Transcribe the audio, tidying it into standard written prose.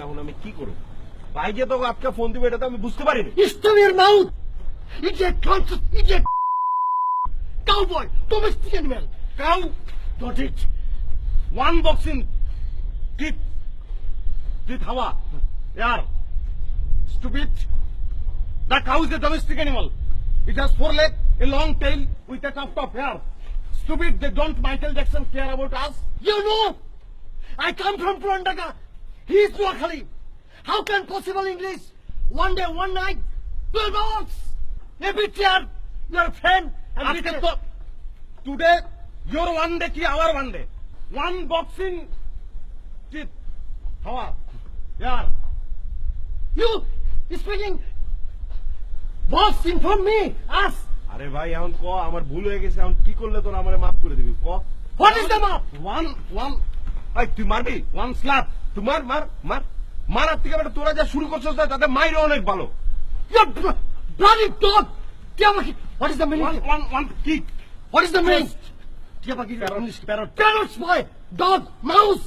এখন আমি কি করব? ভাই যে তোকে আজকে ফোন দিবে এটা তো আমি বুঝতে পারিনি। Stop your mouth! Idiot, conscious, idiot! Cowboy, domestic animal! Cow, Got it? one boxing, teeth hawa. Yaar, stupid. The cow is a domestic animal. It has 4 legs, a long tail with a tuft of hair. Stupid, they don't Michael Jackson care about us. You know, I come from Purandaka. He is Noakhali. How can possible English? One day, one night, 12 hours. Every year, your friend and আজকে teacher. তো today your one day কি our one day. One boxing, teeth hawa. Yaar. You speaking. Boss, inform me. Ask. আরে ভাই এখন ক আমার ভুল হয়ে গেছে এখন কি করলে তোরা আমারে মাফ করে দিবি ক What is the map? One এই তুই মারবি ওয়ান স্ল্যাপ তুই মার মার মার মারার থেকে বেটা তোরা যা শুরু করছিস না তাতে মাইরে অনেক ভালো You bloody dog. What is the meaning? One kick What is the meaning? Parrot. Parrots, boy. Dog, mouse.